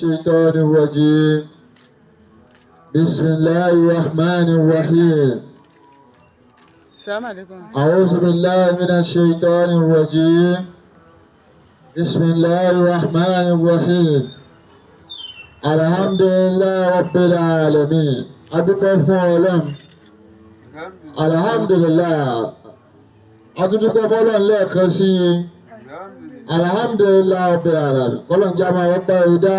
الشيطان الرجيم بسم الله الرحمن الرحيم السلام عليكم. أعوذ بالله من الشيطان الرجيم بسم الله الرحمن الرحيم الحمد لله رب العالمين adúpẹ́ fún Ọlọ́run alhamdulillah adúpẹ́ fún Ọlọ́run lẹ́ẹ̀kan sí i alhamdulillah rabbil alamin Ọlọ́run jẹ́ àmọ́ ọpẹ́ ìdá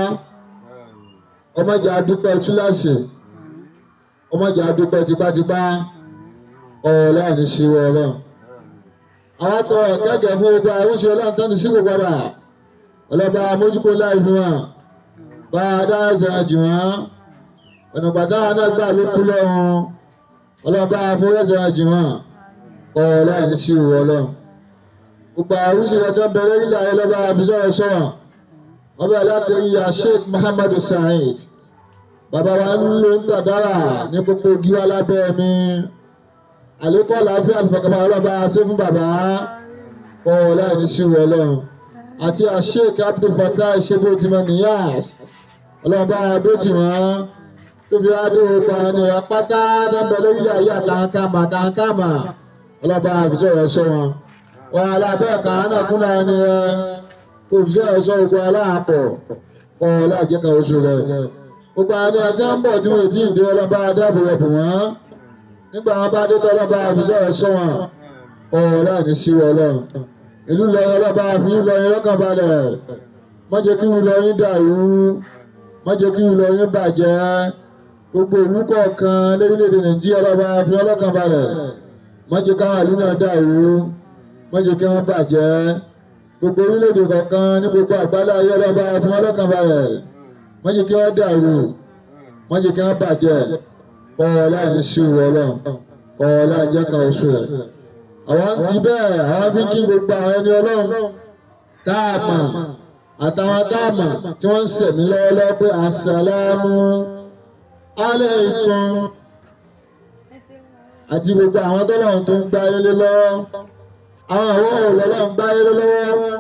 ọmọdé adúpẹ́ túláṣì ọmọdé adúpẹ́ tipátipá Ọlọ́run ní ṣíwọ́ Ọlọ́run àwọn àtọ̀ kẹ́kẹ́ fún gbogbo àrùsí Ọlọ́run tó ń síkò padà ọlọ́ba mójúkó láì fún wa bá a dá ẹsẹ̀ jù wọ́n ọ̀nà gbàdá adágbà ló kú lọ́rùn ọlọ́ba afọwọ́sẹ̀ jù wọ́n Ọlọ́run ní ṣíwọ́ Ọlọ́run gbogbo àrùsí ọjọ́ bẹ̀rẹ̀ nílẹ̀ ayé lọ́ba àbísọ̀rọ̀ sọ̀rọ̀ ọba alátẹ̀yà Sheikh Muhammadu Saheed bàbá wa ń lò ń dàdára ní gbogbo gíwá lábẹ́ mi àlékún àlàáfíà àti fọkànbá ọlọ́ba ṣe fún bàbá Ọlọ́run ní ṣíwọ́ Ọlọ́run àti Sheikh Abdul Fattah Sheikh Timon Niyas ọlọ́ba adótì wọn tó fi wá dé òkú ẹni apáta dábẹ́ lórílẹ̀ ayé àtàǹkàmà ọlọ́ba àbísọ̀rọ̀ sọ wọn wọn alábẹ́ kàánà kúnlá ẹni rẹ òbíṣẹ́ ẹ̀ṣọ́ òkú aláàpọ̀ Ọlọ́run àjẹkà oṣù rẹ gbogbo àwọn ẹni tí wọ́n ń bọ̀ tí wọ́n ti ń dé ọlọ́ba adábòrẹ̀bù wọn nígbà wọn bá dé tọ́ ọlọ́ba àbísọ̀rọ̀ sọ wọn Ọlọ́run ní ṣíwọ́ Ọlọ́run ìlú lọrin ọlọ́ba fi ń lọrin lọ́kàn balẹ̀ má jẹ́ kí ń lọrin dàrú má jẹ́ kí ń lọrin bàjẹ́ gbogbo ìlú kọ̀ọ̀kan lórílẹ̀‐èdè Nàìjíríà ọlọ́ba fi ọlọ́kàn balẹ̀ má jẹ́ káwọn ìlú náà dàrú má jẹ́ kí wọ́n bàjẹ́ gbogbo orílẹ̀‐èdè kọ̀ọ̀kan ní gbogbo àgbálá ayé ọlọ́ba fi ọlọ́kàn balẹ̀ má jẹ́ kí wọ́n dàrú má jẹ́ kí wọ́n bàjẹ́ Ọlọ́run ní ṣíwọ́ Ọlọ́run Ọlọ́run àjẹkà oṣù rẹ̀ àwọn ti bẹ́ẹ̀ àwọn fi kí gbogbo àwọn ẹni Ọlọ́run táàmà àtàwọn táàmà tí wọ́n ń sẹ̀mí lọ́wọ́lọ́wọ́ pé àsàlámù aláìkùm àti gbogbo àwọn tọ́lọ́run tó ń gbáyé lé lọ́wọ́ àwọn òlọ́lọ́run gbáyé lé lọ́wọ́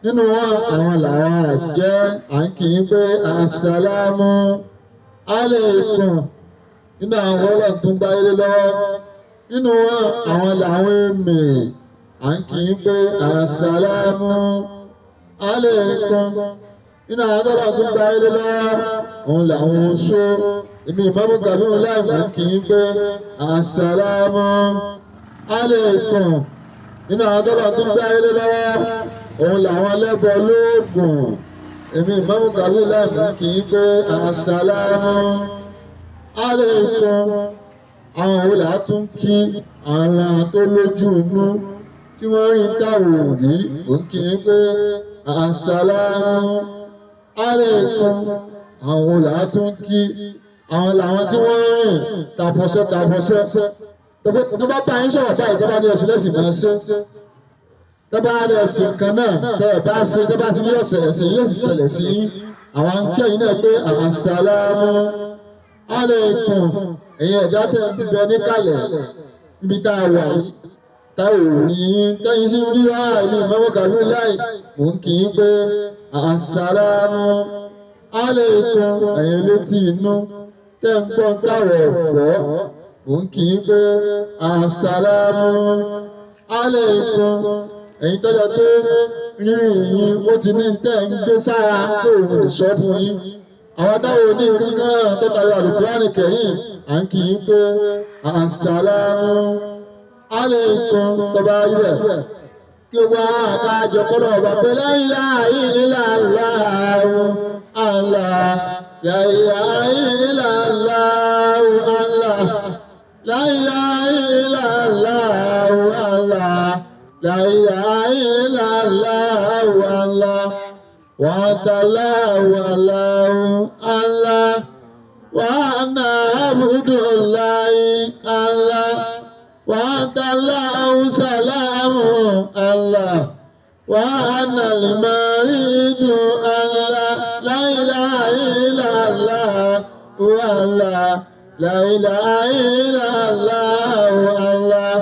nínú wọn àwọn làwọn jẹ́ à ń kì í pé àsàlámù aláìkùm nínú àwọn Ọlọ́run tó ń gbáyé lé lọ́wọ́ nínú wọn àwọn làwọn èmè à ń kì í pé àsàlámù aláìkùm nínú àwọn tọ́lá tó gba ilé lọ́wọ́ òun làwọn oṣó èmi Ìmáàmù Kàbírù láì à ń kì í pé àsàlámù aláìkùm nínú àwọn tọ́lá tó gba ilé lọ́wọ́ òun làwọn ẹlẹ́bọ lóògùn èmi Ìmáàmù Kàbírù láì à ń kì í pé àsàlámù aláìkùm àwọn òun là á tún kí àwọn tó lójú inú tí wọ́n rí táwọn òrí òun kì í pé àsàlámù aláìkùm àwọn òun là á tún kí àwọn làwọn tí wọ́n rìn tàfọ̀ṣẹ́ tó bá bá yín sọ̀rọ̀ báyìí tó bá ní ẹ̀sìn lẹ́sìn máa ṣe tó bá ní ẹ̀sìn kan náà tó bá ṣe tó bá ti ní ọ̀sẹ̀ ẹ̀sìn yóò sì ṣẹlẹ̀ sí àwọn akẹ́yìn náà pé àsàlámù aláìkùm ẹ̀yin ẹ̀dá tẹ̀ ń bẹ níkàlẹ̀ níbi tá a wà yìí tá ò rí yín tẹ́yìn sí rí wá ní Ìmáàmù Kàbírù láì mò ń kì í pé àsàlámù aláìkùm ẹ̀yin létí inú tẹ́ ń gbọ́n táwọ̀ ọ̀pọ̀ mò ń kì í pé àsàlámù aláìkùm ẹ̀yin tọ́jà pé rírìn yín ó ti ní tẹ́ ń gbé sára tó òun lè sọ fún yín àwọn táwọn oní kankan tó tayọ Al-Qur'ani kẹ́yìn à ń kì í pé àsàlámù aláìkùm tọba ibẹ̀ kí wá àkájọ kọ́nà ọba pé la ilaha illallah Allah la ilaha illallah Allah la ilaha illallah Allah la ilaha illallah Allah wa ta'allahu Allah wa ana abdullahi Allah wa ta'allahu salamu Allah wa ana al-maridu Allah la ilaha illallah Allah la ilaha illallah Allah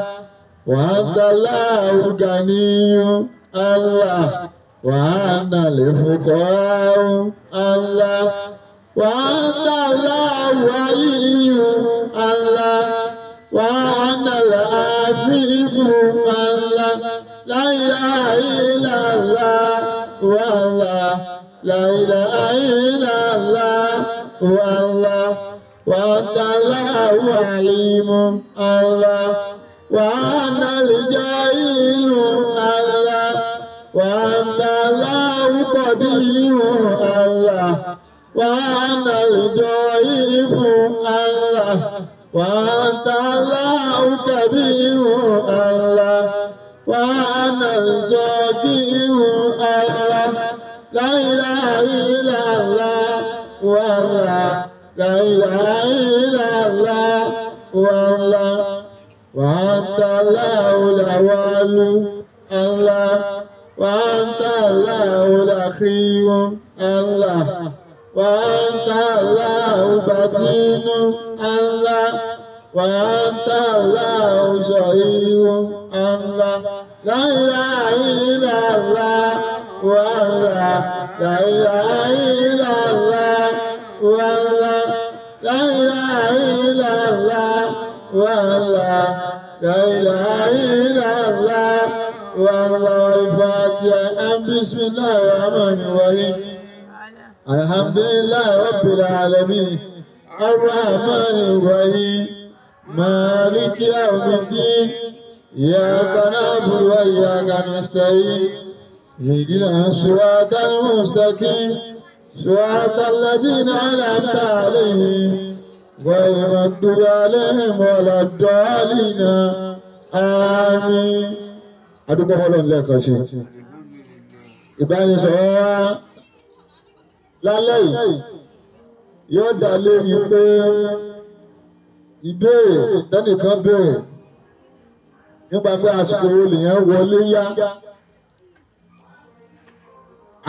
wa ta'allahu ganiyyu Allah وأنا الفقراء الله وأنت الولي الله وأنا العفيف الله لا إله إلا الله والله لا إله إلا الله والله وأنت العليم الله وأنا الجاهل الله وأنت القدير الله وأنا الضعيف الله وأنت الكبير الله وأنا الصغير الله لا إله إلا الله والله لا إله إلا الله والله وأنت الأول الله وأنت الأخير الله وأنت البطين الله وأنت الصغير الله لا إله إلا الله والله لا إله إلا الله والله لا إله إلا الله والله لا إله إلا الله والله الفاتحة بسم الله الرحمن الرحيم الحمد لله رب العالمين الرحمن الرحيم مالك يوم الدين إياك نعبد وإياك نستعين اهدنا الصراط المستقيم صراط الذين أنعمت عليهم غير المغضوب عليهم ولا الضالين آمين. adúgbò Ọlọ́run lẹ́ẹ̀kan sí ìbánisọ̀rọ̀ wa lálẹ́ yìí yóò dá lórí pé ìbéèrè tẹ́nìkan béèrè nípa pé àsìkò wo lèèyàn wọlé yá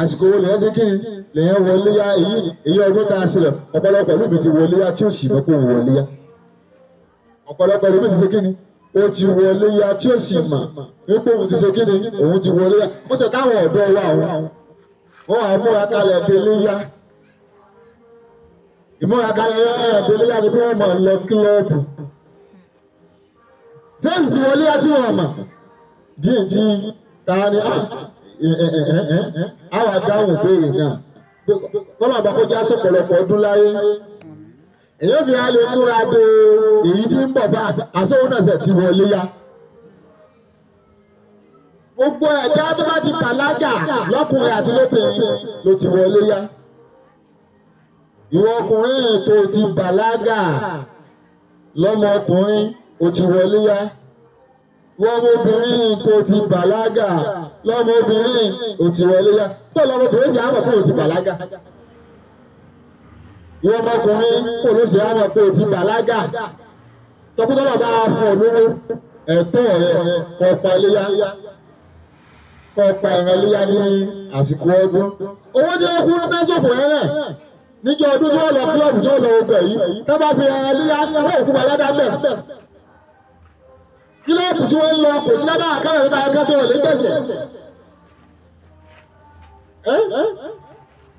àsìkò wo lèèyàn ṣe kí ni lèèyàn wọlé yá èyí ọdún tá a ṣe lọ ọ̀pọ̀lọpọ̀ lóbi ti wọlé yá tí ó sì mọ̀ pé òun wọlé yá ọ̀pọ̀lọpọ̀ lóbi ti ṣe kí ni ó ti wọlé yá tí ó sì mọ̀ wípé òun ti ṣe kí ni òun ti wọlé yá ó sì táwọn ọ̀dọ́ wa wọn wà múra kalẹ̀ délé yá ìmúra kalẹ̀ délé yá ni bí wọ́n mọ̀ lọ kílọ̀bù james ti wọlé yá tí wọ́n mọ̀ díẹ̀ tí ta ni àwọn adáhùn béèrè náà kọ́lá àbá kó já sọ̀pọ̀lọpọ̀ ọdún láyé èyí fi hàn lè múra de èyí tí ń bọ̀ bá àsọ̀wọ́n náà ṣe ti wọlé yá. Gbogbo ẹ̀dá tó bá ti bàlágà lọ́kùnrin àti lóbìnrin ló ti wọlé yá. Ìwọ ọkùnrin tó ti bàlágà lọ́mọkùnrin ó ti wọlé yá. Ìwọ ọmọbìnrin tó ti bàlágà lọ́mọbìnrin ó ti wọlé yá. Bẹ́ẹ̀ lọ́mọbìnrin sì á mọ̀ pé ó ti bàlágà. Ìwọ ọmọkùnrin kò ló ṣe á mọ̀ pé ó ti bàlágà. Tọkútọ́lọ̀ bá fún ọ lówó ẹ̀tọ́ rẹ̀ kọ́ pa iléyá. Kọ́ pa ẹran iléyá ní àsìkò ọdún. Owó tí wọ́n kú ní ṣòfò yẹn náà. Níjọ́ ọdún tí wọ́n lọ kílọ̀bù tí wọ́n lọ ọgbẹ̀ yìí. Tá bá fi ẹran iléyá wọ́n òkú bàlágà bẹ̀. Kílọ̀bù tí wọ́n lọ kò sí lábẹ́ àkàrà tó ta ẹgbẹ́ tó lè gbèsè.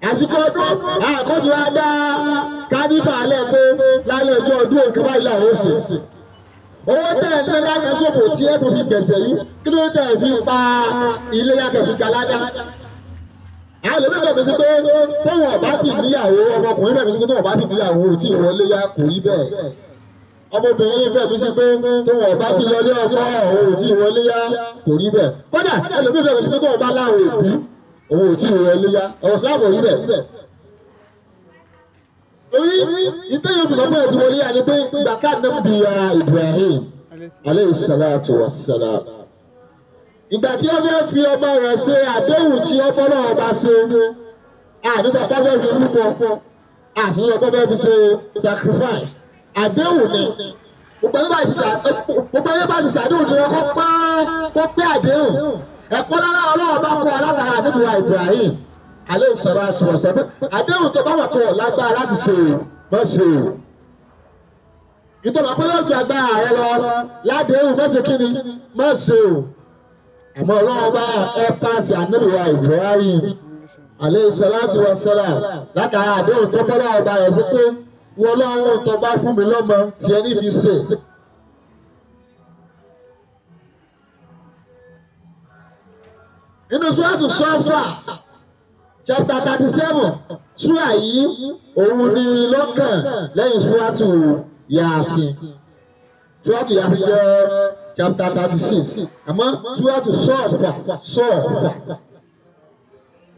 Àsìkò ọdún àkọ́jú wa dá kábífà alẹ́ pé lálẹ́ ọjọ́ ọdún òkè báyìí làwọn ó ṣe. Owó tẹ̀ ń lé láti ṣòfò tí ẹ tó fi gbèsè yìí kí ló tẹ̀ fi pa ilé yàtọ̀ fi galada. Àwọn olóògbé bẹ̀rẹ̀ sí pé tóun ọ̀bá ti níyàwó ọmọkùnrin bẹ̀rẹ̀ sí pé tóun ọ̀bá ti níyàwó tí ìwọlé yá kò rí bẹ́ẹ̀. Ọmọbìnrin bẹ̀rẹ̀ sí pé tóun ọ̀bá ti lọlé ọkọ òun tí ìwọlé yá kò rí bẹ́ẹ̀. Kódà ẹlòmíì bẹ̀rẹ̀ sí pé tóun bá láwọn òbí òun ò tí ì wọlé yá ọ̀rọ̀ sáàbọ̀ yìí bẹ̀. Torí ìtẹ́yìn òfin lọ́pọ̀ ẹ̀ tí wọlé yá ni pé gbàkà nàbí Ibrahim aleyhi salatu wa salam. Ìgbà tí wọ́n fẹ́ fi ọmọ rẹ̀ ṣe àdéhùn tí wọ́n fọ́lọ́ ọba ṣe àdúgbò pọ́fẹ́ fi rúbọ àṣìyàn pọ́fẹ́ fi ṣe sacrifice àdéhùn ni gbogbo ẹni bá ti ṣàdéhùn ni wọ́n kọ́ pé àdéhùn. Ẹ̀kọ́ lára Ọlọ́run bá kọ́ alátara àdéhùn wa Ibrahim alayhi salatu wa salam. Àdéhùn tó bá wà kọ́ lágbára láti ṣe má ṣe o. Ìtọ́ba pé yóò ju agbára rẹ lọ ládéhùn má ṣe kíni má ṣe o. àmọ́ ọlọ́run bá ẹ pàṣẹ ànábì wa Ibrahim alayhi salatu wa salam látara àdéhùn tó bọ́lá ọba rẹ̀ sí pé wọ́n lọ́run tó bá fún mi lọ́mọ tiẹ̀ níbi ṣe. nínú Suratu Sọ́fà chapter 37 súrà yìí òun ni lọ́kàn lẹ́yìn Suratu Yasin. Suratu Yasin jẹ́ chapter 36 àmọ́ Suratu Sọ́fà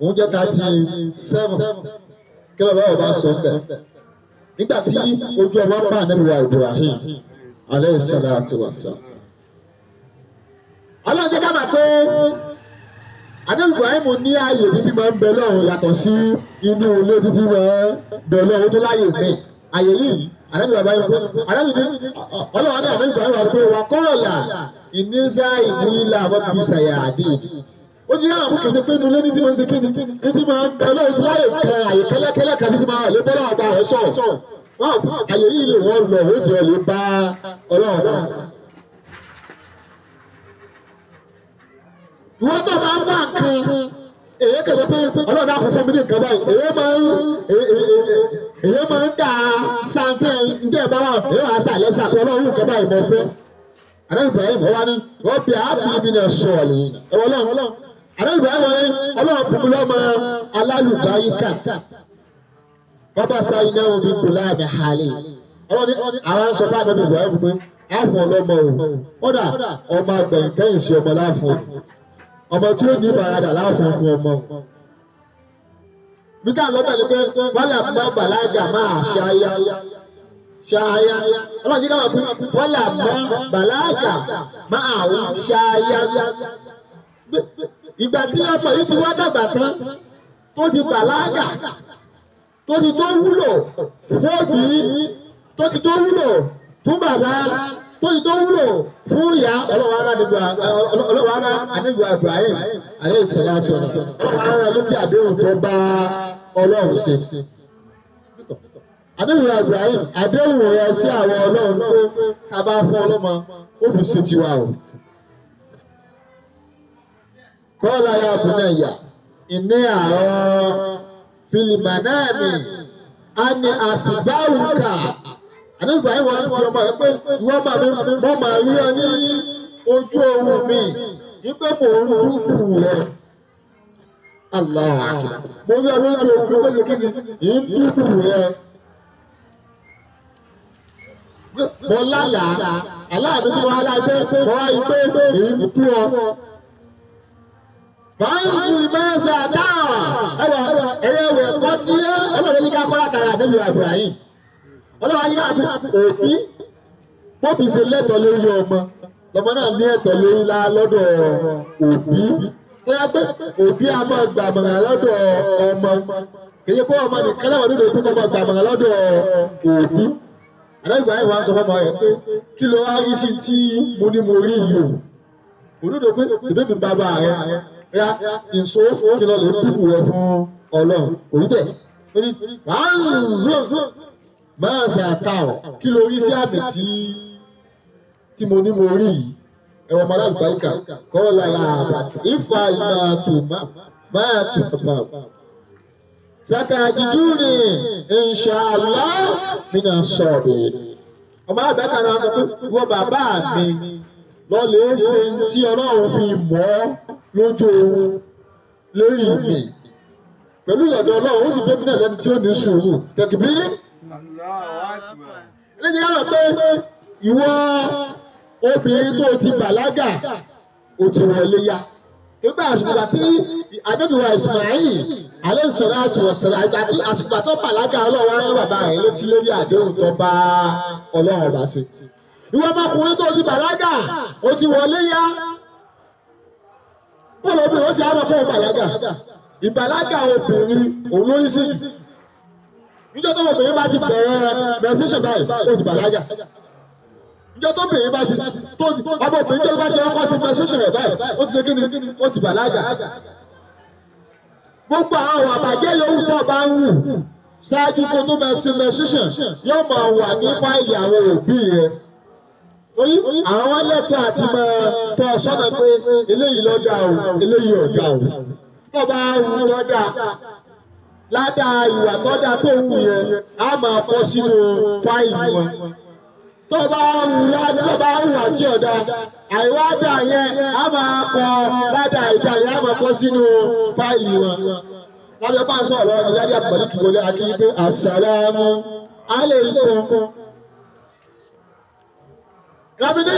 òun jẹ́ 37 kí ló lọ́wọ́ bá sọ bẹ́ẹ̀ nígbà tí ojú ọmọ bá Ànábì wa Ibrahim alayhi salatu wassalam. Ọlọ́run jẹ́ ká máa pé Ànábì Ibrahim ní ààyè títí máa ń bẹ lọ́run yàtọ̀ sí inú ilé títí máa ń bẹ lọ́run tó láàyè mí ààyè yìí Ànábì Ibrahim pé Ànábì ní Ọlọ́run ní Ànábì Ibrahim wà pé wà kọ́ọ̀là ìníṣà ìmúlá àbọ̀bí ṣàyàdé ó ti yára mú kẹsẹ̀ pé inú ilé ní tí máa ń ṣe kíni ní tí máa ń bẹ lọ́run tó láàyè kan àyè kẹ́lẹ́kẹ́lẹ́ kan ní tí máa lè bọ́lá ọba rẹ̀ sọ̀rọ̀ ààyè yìí lè wọ́n lọ ó ti lè bá Ọlọ́run ìwọ́n tó máa ń bá nǹkan èyí kẹ̀lẹ́ pé Ọlọ́run á kó fún mi ní nǹkan báyìí èyí máa ń dà sáńtẹ̀ ǹjẹ́ ẹ̀ bá wà èyí wà á sàlẹ̀ sàkó Ọlọ́run nǹkan báyìí mọ̀ fẹ́. Ànábì Ibrahim wá ní wọ́n bí àbí mi náà sọ̀ọ̀lì ẹ̀wọ̀n Ọlọ́run Ànábì Ibrahim wọ́n ní Ọlọ́run bùnmi lọ́mọ alálùbáyíkà bàbá sáyé náà wọ́n bí gbòlá àmì hàlẹ́ Ọlọ́run àwọn sọ fún Ànábì Ibrahim pé àfọ̀ ọlọ́mọ o kódà ọmọ àgbẹ̀yìn kẹ́yìn sí ọmọ láàfọ̀ ọmọ tí ó ní ìfaradà láàfin fún ọmọ. Bíkà lọ́bẹ̀ ni pé wọ́lá mọ́ bàlágà máa ṣáyá. Ọlọ́run jí káwọn pé wọ́lá mọ́ bàlágà máa ṣáyá. Ìgbà tí ọmọ yìí ti wá dàgbà tán tó ti bàlágà tó ti tó wúlò fún òbí tó ti tó wúlò fún bàbá tó ti tó wúlò fún ìyá ọlọ́wọ́ ara Ànábì Ibrahim alayhi salatu ọlọ́wọ́ ara ló ti àdéhùn tó bá Ọlọ́run ṣe. Ànábì Ibrahim àdéhùn rẹ̀ sí àwọn Ọlọ́run pé ká bá fún ọlọ́mọ ó fi ṣe tiwa o. Qala ya bunayya inni ara fil manami anni asbauka. Ànábì Ibrahim wà ní ọmọ ẹ pé ìwọ máa mi mọ́ máa rí ọ ní ojú oorun mi ní pé mò ń dúdú rẹ. Allahu akbar. Mo rí ọ lójú oorun pé kí ni ń dúdú rẹ. Mo lálàá aláàbí tí mo wá láì pé mo wá rí pé èyí ń tú ọ. Báńsì mẹ́sà dáhà ẹ̀yẹ̀wẹ̀ kọ́ tí Ọlọ́run ní ká kọ́ látara Ànábì Ibrahim. Ọlọ́run ayé náà òbí bóbi ṣe lẹ́tọ̀ọ́ lórí ọmọ lọ́mọ náà ní ẹ̀tọ́ lórí lọ́dọ̀ òbí tó yá pé òbí a máa gbàmọ̀ràn lọ́dọ̀ ọmọ kìí kó ọmọ nìkan náà nínú òbí kó máa gbàmọ̀ràn lọ́dọ̀ òbí. Ànábì Ibrahim wá sọ fún ọmọ rẹ̀ pé kí ló wá rí sí tí mo ní mo rí yìí o òdodo pé tìbí mi bàbá rẹ̀ ya ìṣó kí lọ lè dúkù rẹ̀ fún Ọlọ́run òbí bẹ́ẹ̀ wàá ń zó máa ṣe àtàwọn kí ló rí sí àmì tí mo ní mo rí yìí ẹwọ ọmọ alábàáyíkà kọ́ lára àbàtì ìfà máa tù bàbà. Satajiduni insha Allah mina sọ̀rọ̀. Ọmọ àbẹ́ka náà sọ pé wọ́n bàbá mi lọ lè ṣe tí Ọlọ́run fi mọ́ lójú lórí mi. Pẹ̀lú ìyọ̀dọ̀ Ọlọ́run ó sì bẹ́ẹ̀ fún ẹ̀lẹ́ni tí ó ní sùúrù. Kẹ̀kìbí. Lẹ́yìn ká lọ pé ìwọ obìnrin tó ti bàlágà ó ti wọlé yá. Nígbà àsìkò tí Ànábì wa Ismail alayhi salatu wassalam àsìkò tó bàlágà Ọlọ́run á bàbá rẹ̀ létí lórí àdéhùn tó bá Ọlọ́run bá ṣe. Ìwọ ọmọkùnrin tó ti bàlágà ó ti wọlé yá. Bọ́ọ̀lù obìnrin ó sì á mọ̀ fún bàlágà. Ìbàlágà obìnrin òun ló yí sí. Níjọ́ tó obìnrin bá ti bẹ̀rẹ̀ menstruation báyìí ó ti bàlágà. Níjọ́ tó obìnrin bá ti ọmọ obìnrin tó bá ti ọkọ̀ sí menstruation rẹ̀ báyìí ó ti ṣe kí ni ó ti bàlágà. Gbogbo àwọn àbàjẹ́ yòówù tó bá ń wù ṣáájú kó tó bẹ sí menstruation yóò máa wà ní fáìlì àwọn òbí rẹ̀. àwọn wọn lẹ́tọ̀ọ́ àti máa tọ́ sọ́nà pé eléyìí lọ́dà o eléyìí ọ̀dà o tó bá wù lọ́dà ládàá ìwà tọ́jà tó wù yẹn á máa kọ́ sínú fáìlì wọn tó bá wù àti ọ̀dà àìwádà yẹn á máa kọ ládàá ìdá yẹn á máa kọ́ sínú fáìlì wọn lábẹ́ bá ń sọ̀rọ̀ ìdájí àpẹẹrẹ kìwọlé akíní pé àsàlámù aláìkùm. Rábìdí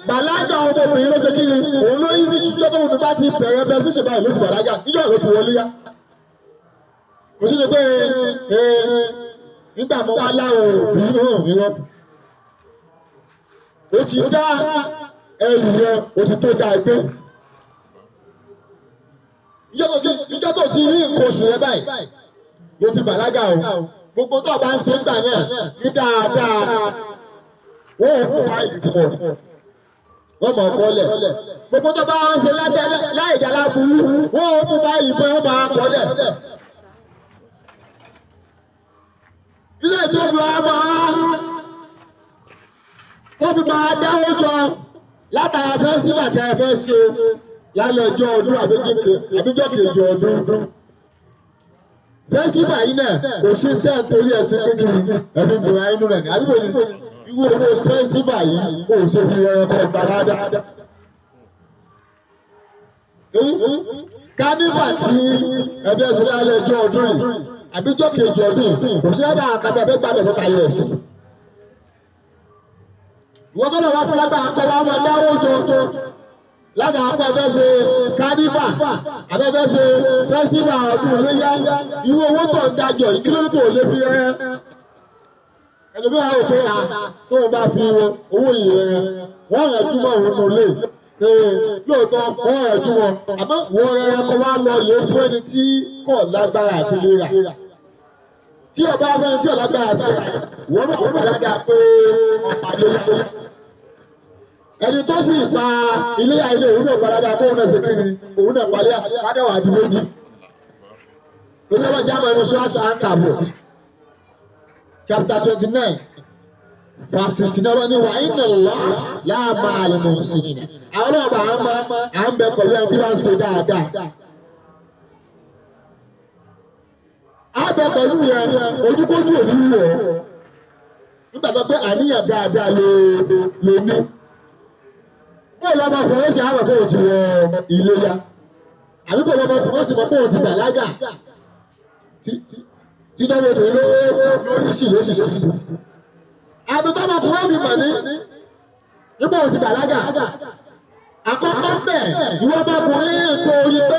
bàlágà ọmọbìnrin ló ṣe kí ni òun ló yí sí ìjọ tó wù bá ti bẹ̀rẹ̀ bẹ́ẹ̀ ṣíṣe báyìí ló ti bàlágà ìjọ ló ti wọlé yá. Kò sí ni pé nígbà mọ́ wá láwọn òbí náà ní wọn. Ó ti dá ẹrù yẹn ó ti tó dá ẹgbẹ́. Ìjọ tó ti rí nǹkan oṣù rẹ báyìí ló ti bàlágà o. Gbogbo tó bá ń ṣe ń gbà náà ní dáadáa. Wọ́n ò kó fáìlì fún ọ. Wọ́n mọ̀ kọ́lẹ̀. Gbogbo tó bá ń ṣe láì dá láburú. Wọ́n ò kó fáìlì fún ọ máa kọ́lẹ̀. Ilé tí ó fi wá wọ́n fi máa dáwọ́ jọ látara fẹ́sílà tẹ́ ẹ fẹ́ ṣe lálẹ́ ọjọ́ ọdún àbíjọ́ kejì ọdún. Fẹ́sílà yìí náà kò sí tẹ́ ẹ̀ torí ẹ̀sìn pé kí ẹ̀mí gbòòrò inú rẹ̀ ní àbíkò ní ìwé owó fẹ́sílà yìí kò ṣe fi ẹranko gbàrádá. Kánífà tí ẹbí ẹ̀sìn lálẹ́ ọjọ́ ọdún yìí àbíjọ́ kejì ọdún kò sí ẹ̀dá àkàtà ẹ̀fẹ́ gbàgbẹ́ tó kayọ̀ ẹ̀sìn. Ìwọ́n tó lọ wá fún lágbà akọ wa máa dáwọ́ jọ lágbà akọ ẹ̀fẹ́ ṣe kánífà àbẹ́fẹ́ ṣe fẹ́sílà ọdún iléyá ìwé owó tó ń dájọ́ ìkílódé tó lé fi rẹ́ ẹlòmíràn ò pé tó o bá fi owó yìí rẹ wọ́n rẹ̀ jùmọ̀ òun nù lé lóòótọ́ wọ́n rẹ̀ jùmọ̀ àmọ́ wọ́n rẹ̀ kọ́ wá lọ lè fún ẹni tí kò lágbára àti lè rà tí ọba abẹ́ni tí ò lágbára àti lè rà wọ́n mọ̀ wọ́n dáadáa pé ọ̀pá lè yá ẹni tó sì fa ilé àìlè òun náà padà kó òun náà ṣe kiri òun náà parí àdáwà àti méjì lórí ọmọ ìjà àmọ́ ẹni sọ́ọ́tù àǹkàbọ̀ chapter 29 verse 69 ni wà inna Allah la ma'al muhsinin àwọn ọba à ń bẹ pẹ̀lú ẹni tí wọ́n ń ṣe dáadáa. A bẹ pẹ̀lú yẹn ojúkójú òní wọ̀ nígbà tó pé àníyàn dáadáa ló ní. Bó lọ́mọkùnrin ó sì á mọ̀ pé o ti wọ iléyá àbí bó lọ́mọkùnrin ó sì mọ̀ pé o ti bàlágà títọ́wọ́ èdè lórí sí ló sì sí. Àbí tọ́mọkùnrin ó fi mọ̀ ní nígbà o ti bàlágà. Àkọ́kọ́ bẹ̀ ìwọ ọmọkùnrin tó rí pé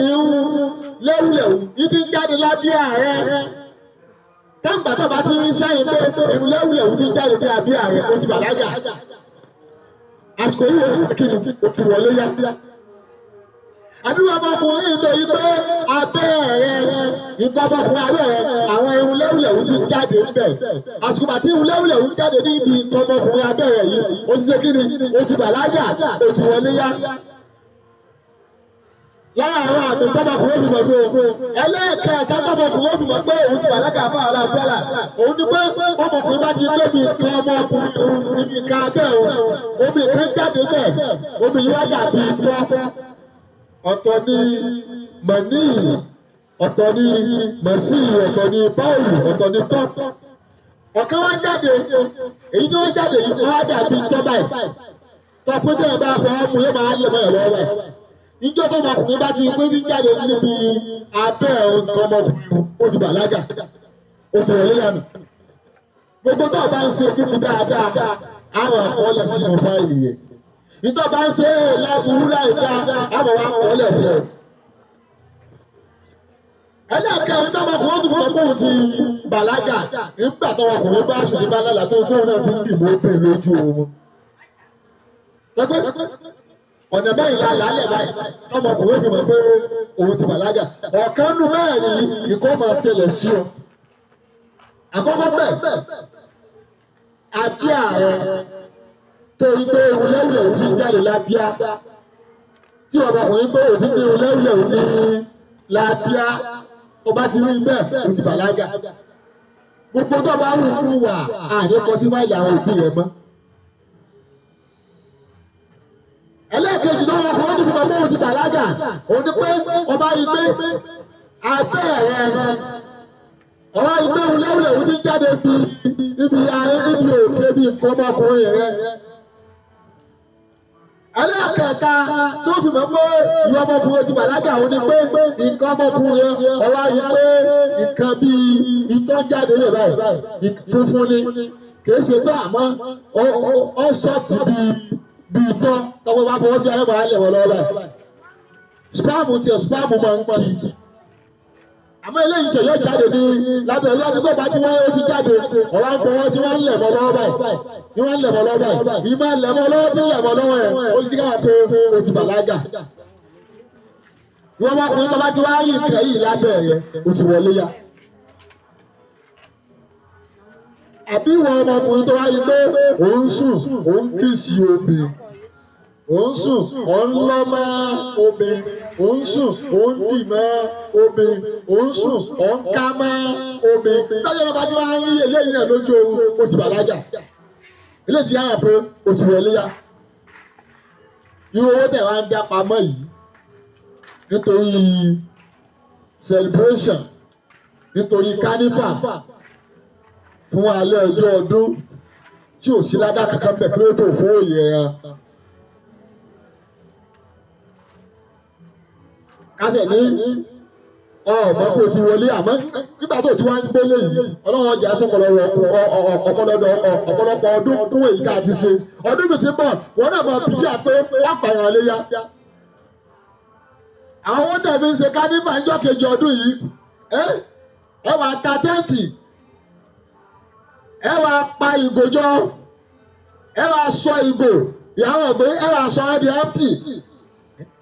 irun léwùlẹ̀wù yìí ti ń jáde lábẹ́ ààrẹ. Táǹgbà tó bá ti ń sẹ́yìn pé irun léwùlẹ̀wù ti ń jáde bí abẹ́ ààrẹ o ti bàlágà. Àsìkò yìí wọ́n kí ni o ti wọlé yá. Àbí wọ́n ọmọkùnrin tó yí pé abẹ́ rẹ̀ nǹkan ọmọkùnrin abẹ́ rẹ̀ àwọn irun léwùlẹ̀wù ti ń jáde ńbẹ̀. Àsìkò àti irun léwùlẹ̀wù ń jáde níbi nǹkan ọmọkùnrin abẹ́ rẹ̀ yìí o ti ṣe kí ni o ti bàlágà o ti wọlé yá. Lára àwọn àmì tọ́mọkùnrin fi mọ̀ pé ẹlẹ́ẹ̀kẹta tọ́mọkùnrin fi mọ̀ pé òun ti bàlágà fún àwọn àbúrò òun ni pé ọmọkùnrin bá ti tóbi nǹkan ọmọkùnrin níbi nǹkan abẹ́ òun omi kan jáde bẹ́ẹ̀ omi yìí wá dàbí tọ́ ọ̀tọ̀ ní mọ̀ní ọ̀tọ̀ ní mọ̀sí ọ̀tọ̀ ní báwùlù ọ̀tọ̀ ní tọ́ ọ̀kan wá jáde èyí tí wọ́n jáde yìí wọ́n á dàbí tọ́ báyìí tọ́ pé tí wọ́n bá fọ́ ọmú yóò máa lè mọ́ ẹ̀rọ rẹ̀ ìjọ tó ọmọkùnrin bá ti pé ní jáde níbi abẹ́ nǹkan ọmọkùnrin ó ti bàlágà ó ti wọlé yànnà gbogbo tó o bá ń ṣe títí dáadáa àwọn àkọọ́lẹ̀ sínú fáìlì yẹn ìtọ́ bá ń ṣe láburú láìka àwọn wa kọ́ọ́lẹ̀ fún ọ. ẹlẹ́ẹ̀kẹ́ tó ọmọkùnrin ó ti fún ọkùnrin ti bàlágà nígbà tó ọmọkùnrin bá ṣùgbọ́n bá lálàá tó kóun náà ti ń bì mọ́ pè lójú oorun. ọ̀nà mẹ́rin lálẹ́ báyìí ọmọkùnrin fi mọ̀ pé òun ti bàlágà ọ̀kan nù mẹ́rin ìkọ́ máa ṣẹlẹ̀ sí ọ. àkọ́kọ́ bẹ́ẹ̀ àbí ààrẹ torí pé ìwúlẹ́wùlẹ̀ ti ń jáde lábíá tí ọmọkùnrin pé òtí ní ìwúlẹ́wùlẹ̀ ní lábíá ọba ti rí bẹ́ẹ̀ ó ti bàlágà gbogbo tó bá wù ú wà àníkọ sí fáìlì àwọn òbí rẹ̀ mọ́ ẹlẹ́ẹ̀kejì náà wọn kọ́ ọ́ dùn fún ọmọ òun ti bàlágà òun ni pé ọba yìí pé abẹ́ ẹ̀rọ ọba yìí pé wúlẹ́wúlẹ́ òun ti jáde níbi ayé níbi òkè bí nǹkan ọmọkùnrin rẹ̀. ẹlẹ́ẹ̀kẹta tó fi mọ́ pé ìyá ọmọkùnrin ti bàlágà òun ni pé nǹkan ọmọkùnrin ọba yìí pé nǹkan bíi ìtọ́ jáde lè báyìí funfun ni kìí ṣe pé àmọ́ ọ ṣọ́ọ̀tì bíi ìtọ́ tọ́pọ̀ bá fọwọ́ sí ayé máa lẹ̀ wọ́n lọ́wọ́ báyìí. spam tiẹ̀ spam máa ń kí àmọ́ eléyìí ṣe yọ jáde ní lábẹ́ ìlú àti gbọ́dọ̀ tí wọ́n ti jáde ọ̀rọ̀ ń fọwọ́ sí wọ́n ń lẹ̀ mọ́ lọ́wọ́ báyìí ní wọ́n ń lẹ̀ mọ́ lọ́wọ́ báyìí bí máa ń lẹ̀ mọ́ lọ́wọ́ tí ń lẹ̀ mọ́ lọ́wọ́ ẹ̀ ó ti káwá pé o ti bàlágà. ìwọ́n ọmọkùnrin tó bá ti wá yí ìkẹ́ yìí lábẹ́ ẹ̀ o ti wọlé yá. àbí ìwọ ọmọkùnrin tó wá yí pé òun sùn òun kì í sí omi òun sùn òun lọ́ mọ́ omi òun sùn òun dì mọ́ omi òun sùn òun ká mọ́ omi lọ́jọ́ náà bá ti máa ń rí eléyìí náà lójú oorun o ti bàlágà eléyìí ti yára pé o ti wọlé yá irú owó tẹ̀ wá ń dá pamọ́ yìí nítorí celebration nítorí carnival fún alẹ́ ọjọ́ ọdún tí ò sí ládàá kankan bẹ̀ kí ló tó fún òye ẹran. kásẹ̀ ní ọmọ kò ti wọlé àmọ́ nígbà tó ti wá ń gbélé yìí ọlọ́run ọjà ọ̀pọ̀lọpọ̀ ọdún èyí ká ti ṣe ọdún mi ti bọ̀ wọ́n náà máa bíyà pé lápàyàn léyà. àwọn owó tẹ̀mí ń ṣe kánífà ń jọ́ kejì ọdún yìí ẹ wàá ta tẹ́ǹtì ẹ wàá pa ìgò jọ ẹ wàá sọ ìgò ìyàwó ọ̀gbìn ẹ wàá sọ ọ́ di empty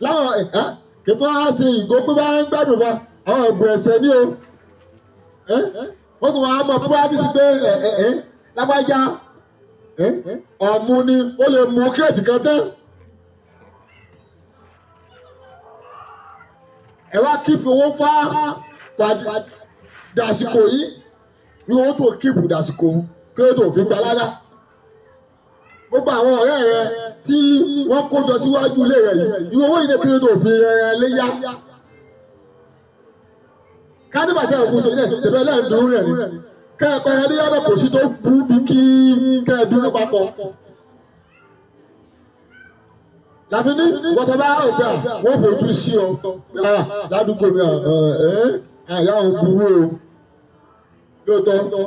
láwọn kí tó wá sí ìgò pé bá ń gbádùn fa àwọn ọ̀gbìn ẹ̀sẹ̀ ní o wọ́n tún wá mọ̀ pé bá ti sí pé lágbájá ọ̀mù ni ó lè mú kírètì kan tán ẹ wá kíìpù owó fá dàsìkò yìí ní owó tó kíìpù dàsìkò kírètì òfin gbalada gbogbo àwọn ọ̀rẹ́ rẹ tí wọ́n kó jọ síwájú ilé rẹ yìí ìwé owó yìí ní kírètì òfin rẹ léyà kánìbàjẹ́ òkú ṣe ilé ìṣẹ̀bẹ̀ lẹ́ẹ̀dúró rẹ̀ ni kẹ́ẹ̀pẹ́ ẹni yàtọ̀ kò sí tó bú bí kí kẹ́ẹ̀dúró papọ̀. Làfi ní wọ́tọ̀bá ọ̀gá wọ́n fojú sí ọ ládùúgbò mi àyà òun burú o lóòótọ́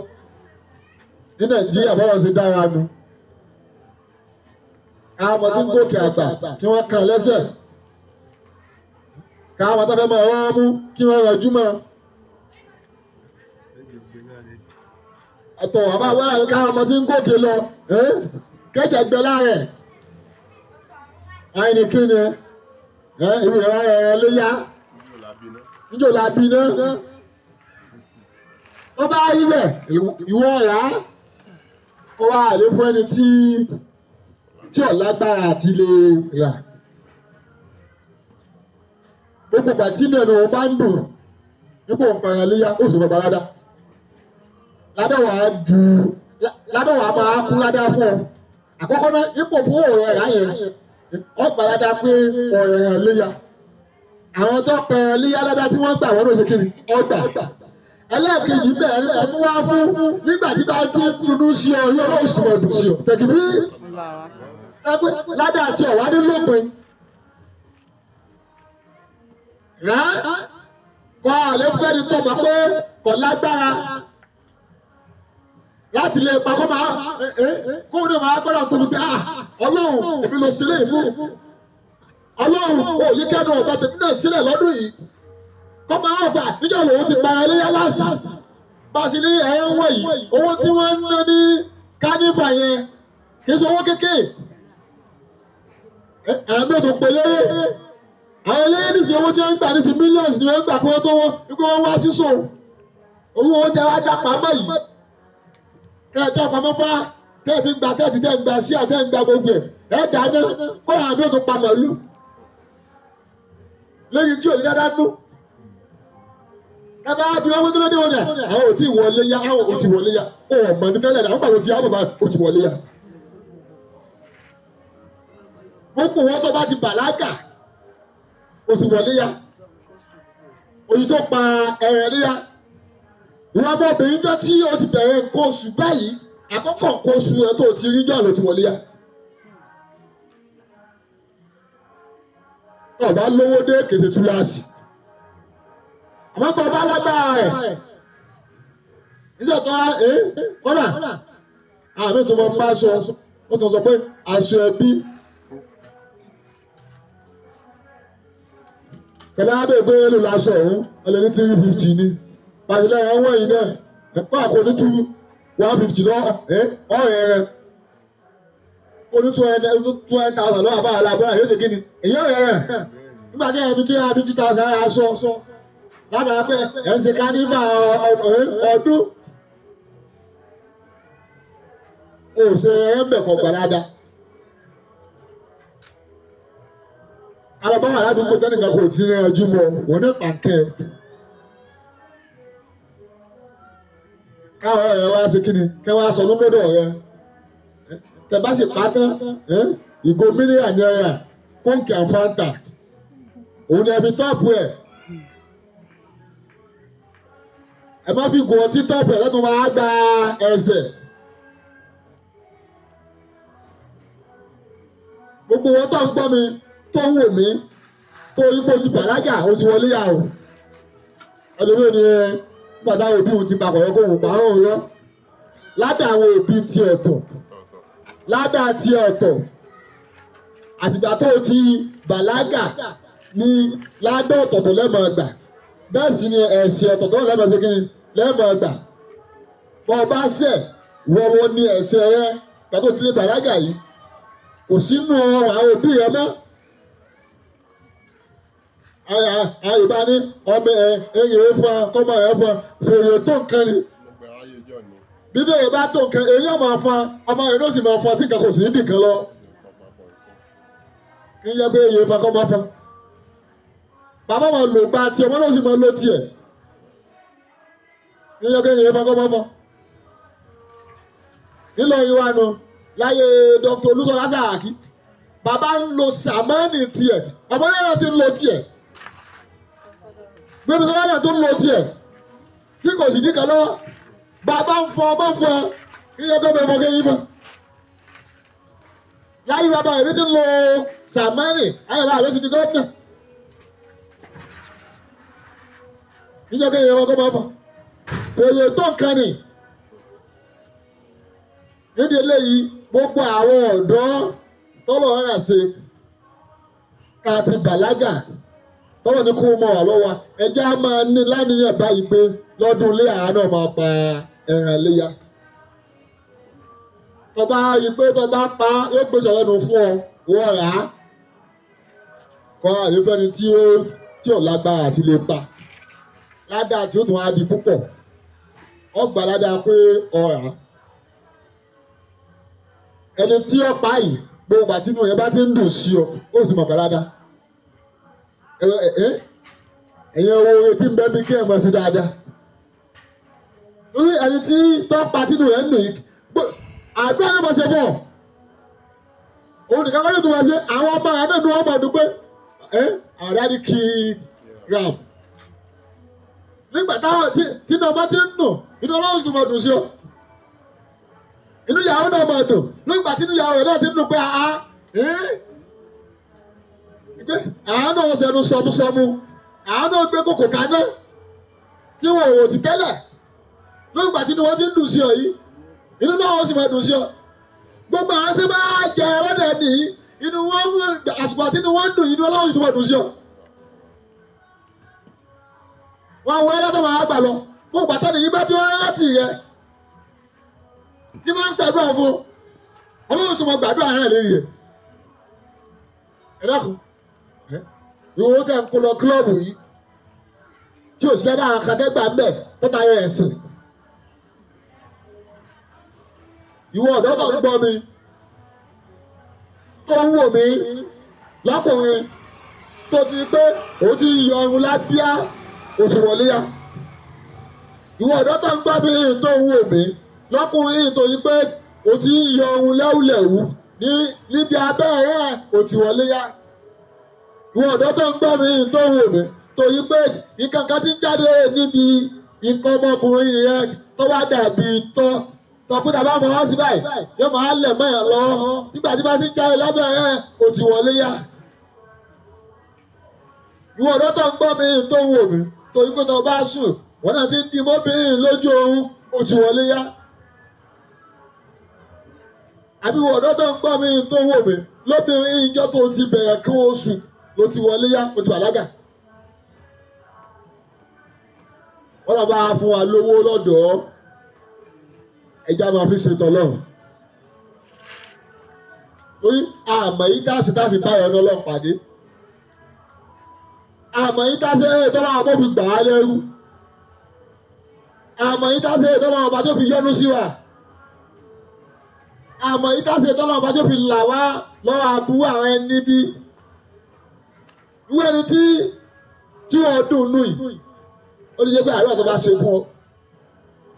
ní Nàìjíríà bọ́lá ṣe dára nu. Káwọn ọmọ tí ń gòkè àgbà kí wọ́n kàn lẹ́sẹ̀ káwọn ọmọ tó fẹ́ máa rán mú kí wọ́n rànjú mọ́. Àtọ̀ àbá wá káwọn ọmọ tí ń gòkè lọ kẹ́jẹ̀ gbẹ láàrẹ̀ àyìn kí ni ìwé ẹ̀ léyà níjò làbí náà wọ́n bá yí bẹ̀ ìwọ ọ̀rá kó wá àlè fún ẹni tí ò lágbára àti lè rà gbogbo pàtí náà ni wọ́n bá ń dùn nípò nǹkan léyà ó sì fọ́ balada ládọ̀wà máa kú ládá fún ọ àkọ́kọ́ náà ipò fún ọ̀rọ̀ ẹ̀rá yẹn ọgbà ládá pé ọ̀rọ̀ ẹ̀ràn léyà àwọn tó pẹ̀rẹ̀ léyà ládá tí wọ́n gbà wọ́n ló ṣe kiri ọgbà ẹlẹ́ẹ̀kejì bẹ́ẹ̀ ni ẹ̀tún wá fún nígbà tí bá ti kunu sí ọ yóò lọ́wọ́ sì wọ́n sí ọ tẹ̀kí bí ládá àti ọ̀wá ní lópin kọ́ àlẹ́ fẹ́ni tó mọ̀ pé kò lágbára láti lè pa kó máa kó ní máa gbọ́dọ̀ tóbi pé ọlọ́run èmi ló sílẹ̀ fún ọlọ́run òye kẹ́nu ọ̀gá tèmi náà sílẹ̀ lọ́dún yìí kó máa ọ̀gbà níjọ́ lòun ti pa ẹlẹ́yà lásì bá a sì ní ẹ̀ ń wọ̀ yìí owó tí wọ́n ń ná ní kánífà yẹn kì í ṣe owó kékeré àmì ètò pèlérè àwọn eléyè ní sí owó tí wọ́n ń gbà ní sí mílíọ̀nù ni wọ́n ń gbà kí wọ́n tó wọ́n wá sísò owó oúnjẹ wa dá pamọ́ yìí kẹ́ẹ̀tọ́ pamọ́ fá kẹ́ẹ̀tì gba kẹ́ẹ̀tì tẹ́ ń gba sí àtẹ́ ń gba gbogbo ẹ̀ dáná kó àwọn àbí òtún pa màálù lẹ́yìn tí ò ní dáadáa nú. ẹ bá bí wọ́n gbé lóde wọn náà àwọn ò tí ì wọlé yá àwọn ò tí ì wọlé yá ó wọ̀ mọ̀ ní tẹ́lẹ̀ náà àwọn pàtó ti àwọn bàbá ò tí ì wọlé yá. gbogbo wọn tó bá ti bàlágà o ti wọlé ya oyin tó pa ẹ̀rẹ̀ níyà ìwọ ọmọbìnrin jọ tí o ti bẹ̀rẹ̀ nǹkan oṣù báyìí àkọ́kọ́ nǹkan oṣù rẹ tó ti rí jọ ló ti wọlé ya. tó o bá lówó dé kèsè túláàsì àmọ́ tó o bá lágbára rẹ̀ níṣẹ́ tó kọ́dà àmì tó máa ń bá aṣọ ó tó sọ pé aṣọ ẹbí kẹ̀lẹ́ abẹ́gbẹ́ èlò lásọ ọ̀hún ẹlẹ́ni 350 ni pàṣẹlẹ̀ ẹ̀wọ̀n yìí náà ẹ̀kọ́ àkóní 150 lọ ọ̀rẹ́ rẹ̀ oní 20,000 lọ́wọ́ àbá àlàbọ̀ yóò ṣe kí ni èyí ọ̀rẹ́ rẹ̀ nígbà tí ẹ̀mí tí a bí 2,000 aṣọ látara pé ẹ̀ ń ṣe kánífà ọdún ó ṣe ẹ̀ ń bẹ̀kọ̀ gbàládà. Alabama aládùúgbò tẹ́nìkan kò tí ń rẹjú mọ́ wọn ní pàǹkẹ́. Káwọn ọ̀rẹ́ wa ṣe kíni kẹ́ wá sọ lọ́dọ̀ rẹ. Tẹ́ bá sì pátá ìgò mílíọ̀nù náírà kóńkì àǹfààǹtà òun ni ẹbí tọ́ọ̀pù ẹ̀. Ẹ má fi gùn ọtí tọ́ọ̀pù ẹ̀ lọ́tún máa gba ẹsẹ̀. Gbogbo wọn tó ń gbọ́ mi tó ń wò mí tó ipò ti bàlágà ó ti wọlé yà o ẹlòmíràn ni gbàdá òbí òun ti papọ̀ yẹ kó òun pa òun yọ ládà àwọn òbí ti ọ̀tọ̀ ládà ti ọ̀tọ̀ àtìgbà tó ti bàlágà ní ládà ọ̀tọ̀tọ̀ lẹ́mọ̀ ẹgbà bẹ́ẹ̀ sì ni ẹ̀sìn ọ̀tọ̀tọ̀ lẹ́mọ̀ ṣe kíni lẹ́mọ̀ ẹgbà bọ́ ọ bá ṣẹ̀ wọ́wọ́ ní ẹ̀sẹ̀ rẹ gbàtó ti lé bàlágà yìí kò sínú ọrùn àwọn òbí rẹ mọ́. Àyùbá ní ọmọ ẹ̀yìn fún ọmọ rẹ̀ fún fèrè tó nǹkan ni. Bíbélì bá tó nǹkan èyí ọmọ fún ọmọ rẹ̀ ló sì máa fún ọtí kan kò sì ní dìkan lọ. Kí n yẹ pé èyí fún ọmọ fún. Bàbá máa lò gba tiẹ̀ ọmọ náà sì máa lò tiẹ̀. Kí n yẹ pé èyí fún ọmọ fún. Nílò ìwà nù láyé Dr. Olúṣọlá Sàràkí. Bàbá ń lo sàmánì tiẹ̀ ọmọ náà sì ń lo tiẹ̀. Gbẹ́mi sọ́wọ́n náà tó ń lo tiẹ̀ tí kò sì díkan lọ́wọ́ bàbá ń fọ ọmọ ń fọ iye gbẹ́mi ọmọ kéyìn fún. Láyé bàbá èmi ti ń lo sàmánì ayé bàbá àlọ́ ti di gómìnà. Níjẹ́ kéyìn ọmọ gómìnà fọ. Fèrè tó nǹkan nì. Nídìí eléyìí gbogbo àwọn ọ̀dọ́ tọ́lọ̀ ń rà ṣe ká ti bàlágà tọ́lọ̀ ní kó mọ̀ wá lọ́wọ́ ẹjẹ́ á máa ní láníyàn báyìí pé lọ́dún ilé àá náà máa pa ẹran iléyà. Tọ́ba rí pé tọ́ba pa yóò gbèsè lẹ́nu fún ọ wọ́n rà á. Kọ́ àyèfẹ́ni tí ò lágbára àti lè pa. Ládàá tí ó tún á di púpọ̀. Ọgbà ládàá pé ọ̀rà. Ẹni tí ó pa yìí gbogbo àtinú yẹn bá ti ń dùn sí ọ ó sì mọ̀ pàládà ẹ̀yin owó etí ń bẹ́ bí kí ẹ̀ mọ̀ sí dáadáa lórí ẹni tí tọ́pa tínú rẹ̀ ń dùn yìí àdúrà náà mọ̀ ṣe fún ọ òun nìkan kọ́ ló tún wá sí àwọn ọmọ rẹ̀ náà ni wọ́n mọ̀ ọdún pé àdáni kí ram nígbà táwọn tínú ọmọ ti ń dùn inú ọlọ́run sì mọ̀ dùn sí ọ. Inú ìyàwó náà máa dùn nígbà tí inú ìyàwó rẹ̀ náà ti ń dùn pé àwọn náà ṣẹnu sọmúsọmú àwọn náà gbé kòkò kaná tí wọn ò ti tẹ́lẹ̀ nígbà tí inú wọn ti ń dùn sí ọ yìí inú náà wọn sì máa dùn sí ọ gbogbo àwọn tí bá jẹ ẹlẹ́dẹ̀ nìyí inú wọn àsùpà tí inú wọn ń dùn inú ọlọ́run sì máa dùn sí ọ. Wọn wọ ẹlẹ́dẹ̀ máa gbà lọ gbogbo àtẹ́ni yìí bá tí wọ́n rántí rẹ tí máa ń ṣàdúrà fún ọlọ́run tó mọ gbàdúrà rẹ̀ lérí ẹ̀. Ẹ dákun ìwọ tẹ̀ ń kó lọ kílọ̀bù yìí tí ò sí ẹ̀dá àwọn akadẹ́gbà ń bẹ̀ tó tayọ ẹ̀sìn. Ìwọ ọ̀dọ́ tó ń gbọ́ mi tó ń wò mí lọ́kùnrin tó ti pé òun ti yọ ọrùn lábíà òtún wọlé yá. Ìwọ ọ̀dọ́ tó ń gbọ́ mi tó ń wò mí lọ́kùnrin tó yí pé o ti ń yọ ohun lẹ́wùlẹ́wù níbi abẹ́rẹ́ ò ti wọlé yá. Ìwọ ọ̀dọ́ tó ń gbọ́ mi tó ń wò mí torí pé nǹkan kan ti ń jáde níbi nǹkan ọmọkùnrin yẹn tó bá dàbí tọkúta bá mọ̀ wá sí báyìí yóò máa lẹ̀ mọ́ ẹ̀ lọ́wọ́ nígbà tí bá ti ń jáde lábẹ́rẹ́ ò ti wọlé yá. Ìwọ ọ̀dọ́ tó ń gbọ́ mi tó ń wò mí torí pé tó bá sùn wọ́n náà ti ń di mọ́bìnrin lójú oorun ó ti wọlé yá. Àbí ìwọ ọ̀dọ́ tó ń gbọ́ mi tó ń wò mí lóbìnrin ìjọ tó ti bẹ̀rẹ̀ kí oṣù ló ti wọlé yá ó ti bàlágà. Wọ́n lọ bá fún wa lówó lọ́dọ̀ọ́ ẹja máa fi ṣe tọ́lọ́run. Torí àmọ́ yìí dáṣe tá fi báyọ̀ ní ọlọ́run pàdé. Àmọ́ yìí dáṣe tọ́lọ́run àbó fi gbà á lẹ́rú. Àmọ́ yìí dáṣe tọ́lọ́run àbá tó fi yọ́nú sí wa. Àmọ́ yìí dáṣe tọ́lọ́run àbá tó fi là wá lọ́wọ́ àbúrò àwọn ẹni bí. Ìwé ẹni tí wọ́n dùn nù yìí. Ó ní jẹ́ pé àárọ̀ tó bá ṣe fún ọ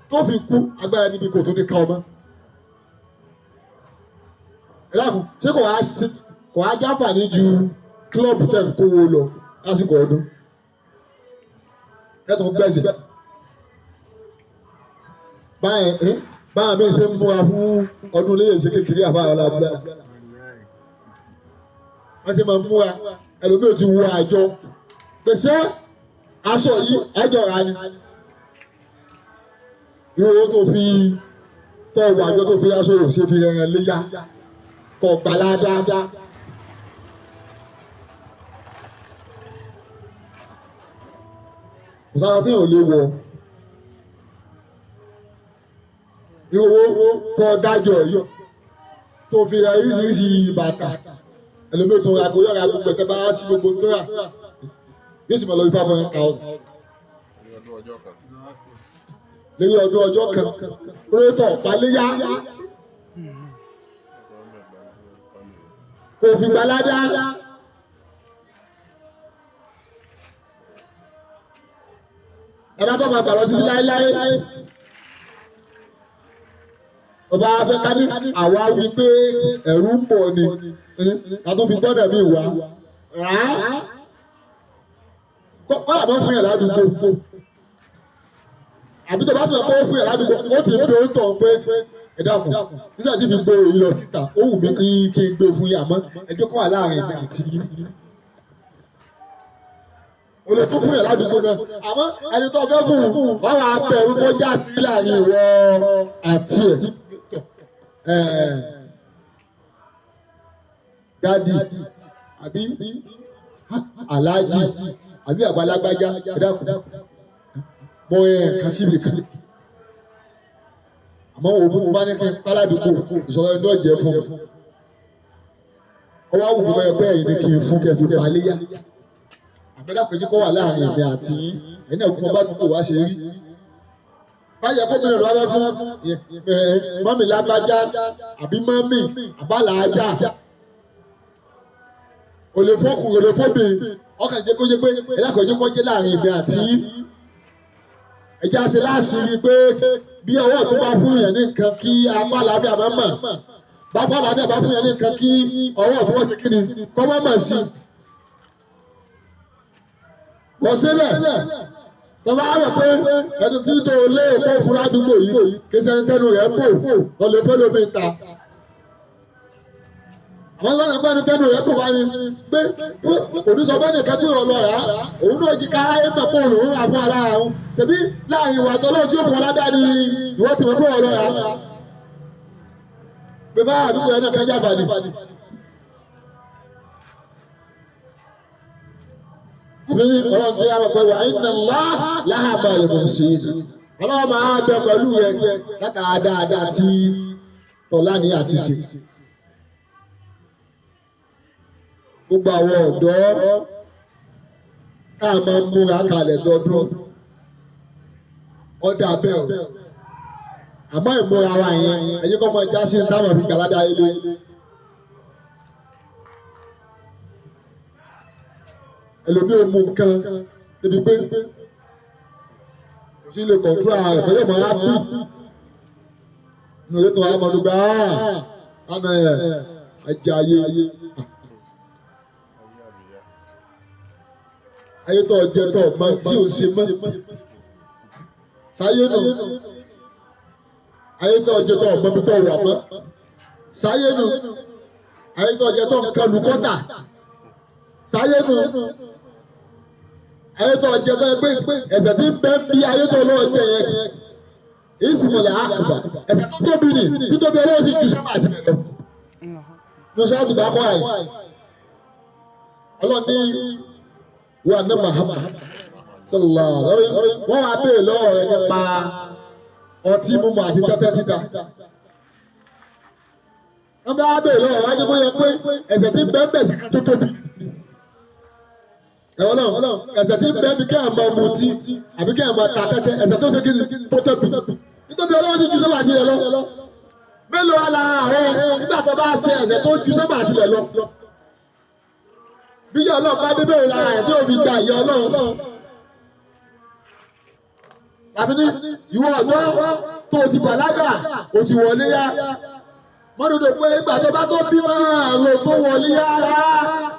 tó fi kú agbára níbi kò tó ní ká ọmọ. Ẹ dákun ṣé kò wá jáfàní ju kílọ̀bù tẹ̀ ń kówó lọ lásìkò ọdún. Ẹ tó ń gbẹ̀sẹ̀. Báyà mi ṣe ń múra fún ọdún léyè ṣe kékeré àbáyọ lábúlá. Wọ́n ṣe máa ń múra ẹlòmíì ti wọ àjọ. Pèsè aṣọ yìí ẹjọ́ ra ni. Ìwọ tó fi tọ́wọ́ àjọ tó fi aṣọ rò ṣe fi rẹ̀rẹ̀ léyà kọ̀ gbàlá dáadáa. Kò sára tí yóò lè wọ. Ìwọ tó dájọ́ yọ tó fi ra oríṣiríṣi bàtà ẹlòmíì tó ra kó yọ̀ra gbogbo ẹ̀tẹ́ bá sí gbogbo tó rà yóò sì máa lọ ifá fún ẹ̀ ká ọ̀dọ̀. Lẹ́yìn ọdún ọjọ́ kan rétọ̀ paléyà kò fi gbalada ẹ̀dá tó máa gbàlọ́ títí láéláé. Ọba afẹ́ ká ní àwa wí pé ẹ̀rù ń bọ̀ ni ká tó fi gbọ́dọ̀ mi wá. Kọ́lá bọ́ fún yàrá àdúgbò. Àbí tó bá sọ̀rọ̀ pé ó fún yàrá àdúgbò ó ti gbé tọ̀ pé ẹ dákun nígbà tí fi gbé èyí lọ síta ó wù mí kí n gbé fún yà mọ́ ẹjọ́ kọ́ wà láàrin mi àti yín. O lè tó fún yàrá àdúgbò náà àmọ́ ẹni tó fẹ́ fún wọn wà á bẹ̀rù kó já sí láàrin ìwọ àti ẹ̀. Dádì àbí aláàjì àbí àgbàlagbájá ẹ dákun mọ kan síbi kan àmọ́ òun bá ní kí n káládùúgbò ìṣòro ẹni náà jẹ́ fún ọwọ́ àwùjọ ẹgbẹ́ yìí ni kí n fún kẹfì paléyà àbẹ́dàpẹ́jì kọ́ wà láàrin èmi àti ẹni ẹ̀kún ọba dùgbò wá ṣe rí báyẹ̀ kó mìíràn lọ́wọ́ fún mọ́mì lágbájá àbí mọ́mì àbálàájá olè fọ́kùn olè fọ́bì ọkàn jẹ́ kó jẹ́ pé ẹlẹ́kọ̀ọ́jẹ́ kọ́ jẹ́ láàrin èmi àti ẹjẹ́ àṣẹ láṣìírí pé bí ọwọ́ tó bá fún yẹn ní nǹkan kí apá àlàáfíà máa mọ̀ bàbá àlàáfíà bá fún yẹn ní nǹkan kí ọwọ́ tó wọ́n ti kí ni kọ́ máa mọ̀ sí. Kò síbẹ̀ tó bá rẹ̀ pé ẹni tí tó lé òkú fún ládùúgbò yìí kí sẹ́ni tẹ́nu rẹ̀ bò lọ́lẹ̀ fẹ́ lómi ta. Àwọn ọlọ́run ẹgbẹ́ ni tẹ́nu rẹ̀ bò wá ní pé òdúsọ bẹ́ẹ̀ nìkan tí ò lọ rà á òun náà jí ká ayé mọ̀ pé òun rà fún ara òun ṣèbí láàrin ìwà tọ́lọ́ tí ó fún ọládá ni ìwọ́ ti mọ̀ pé òun lọ rà á. Pé bá àdúgbò ẹ̀ náà kan jábà ní. Àbí ọlọ́run tó yà wọ̀ pé wà inna Allah láhàbà al-muhsinin. Ọlọ́run máa bẹ pẹ̀lú rẹ̀ látara dáadáa tí tọ́lá ní àti ṣe. Gbogbo àwọn ọ̀dọ́ káà máa ń múra kalẹ̀ dọ́dún ọ̀dà bẹ́ẹ̀ o. Àmọ́ ìmúra wa yẹn ẹ̀yin kọ́ máa já sí táwọn fi kàládà ilé. Ẹlòmíì ò mú nǹkan débi pé kò sí lè kọ̀ fún ara rẹ̀ fẹ́lẹ́ mọ́ á bí. Inú rẹ̀ tó wà mọ́ ló gbà á àná ẹ̀ ajá ayé tó jẹ tó ọmọ tí ò ṣe mọ́ sáyé nù ayé tó jẹ tó ọmọ mi tó wà mọ́ sáyé nù ayé tó jẹ tó kẹlu kọ́tà sáyé nù ayé tó jẹ tó pé ẹ̀ṣẹ̀ tí ń bẹ bí ayé tó lọ́ọ́ jẹ yẹn ìsìmọ̀lẹ̀ àkùbà ẹ̀ṣẹ̀ tó tóbi ni títóbi ọlọ́run sì ju sábà àti bẹ̀rẹ̀ ní sọ́ọ̀tù bá kọ́ àyè ọlọ́ni wà ní Muhammad sallallahu alaihi wọ́n wá bèèrè lọ́wọ́ rẹ̀ nípa ọtí mímu àti tẹ́tẹ́ títa wọ́n bá bèèrè lọ́wọ́ wájú bóyá pé ẹ̀ṣẹ̀ tí ń bẹ bẹ̀ sí tó tóbi ẹ̀wọ̀n náà ẹ̀ṣẹ̀ tí ń bẹ bí kẹ́ ẹ̀ máa mutí àbí kẹ́ ẹ̀ máa ta tẹ́tẹ́ ẹ̀ṣẹ̀ tó ṣe kí ni tó tóbi nítorí ọlọ́run ti ju sọ́mà àti ilẹ̀ lọ mélòó ala rẹ nígbà tó bá ṣe ẹ̀ṣẹ̀ tó ju sọ́mà àti ilẹ̀ lọ bí ìyá ọlọ́run bá dé bẹ́ẹ̀ lára ẹ̀ tí ò fi gba ìyá ọlọ́run tàbí ní ìwọ ọ̀dọ́ tó o ti bàlágà o ti wọlé yá mọ́dodo pé ìgbà tó bá tó bímọ àlọ́ tó wọlé yá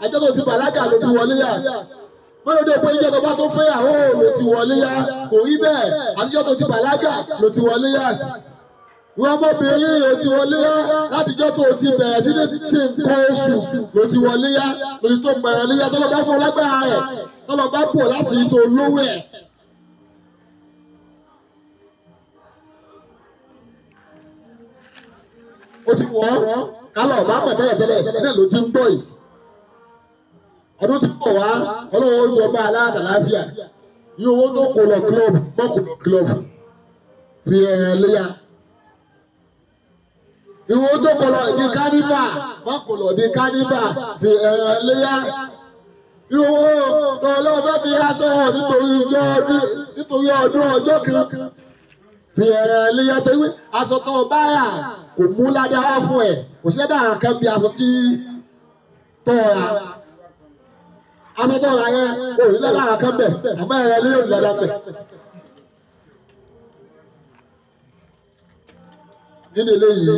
ẹjọ́ tó ti bàlágà ló ti wọlé yá mọ́dodo pé ìjọ́ tó bá tó fẹ́yàwó ló ti wọlé yá kò rí bẹ́ẹ̀ àtijọ́ tó ti bàlágà ló ti wọlé yá ìwọ ọmọbìnrin yóò ti wọlé yá látijọ́ tó ti bẹ̀rẹ̀ sí ní ṣe nǹkan oṣù ló ti wọlé yá lórí tó pẹ̀rẹ̀ níyà tọ́lọ́ bá fún lágbára rẹ̀ tọ́lọ́ bá bò láti tó lówó ẹ̀. ó ti wọ́ kálọ̀ ọ̀bá mọ̀ tẹ́lẹ̀tẹ́lẹ̀ náà ló ti ń gbọ́ yìí ọdún tí kò wá ọlọ́wọ́ ìjọba aláàtàláfíà ní owó tó kò lọ kílọ̀bù mọ́ kò lọ kílọ̀bù fi ẹ̀rẹ̀ léyà ìwọ tó kò lọ di kánífà mọ́ kò lọ di kánífà fi ẹ̀rẹ̀ léyà ìwọ tó lọ fẹ́ fi aṣọ hàn nítorí ọdún ọjọ́ kan fi ẹ̀rẹ̀ léyà tó wí aṣọ tó bá yà kò mú ládàá fún ẹ̀ kò ṣẹ́dá kan bí aṣọ tí tọ́ ra amọ̀tọ́ ra yẹn kò ní ládàá kan bẹ̀ àmọ́ ẹ̀rẹ̀ léyà ò ní ládàá bẹ̀. nínú eléyìí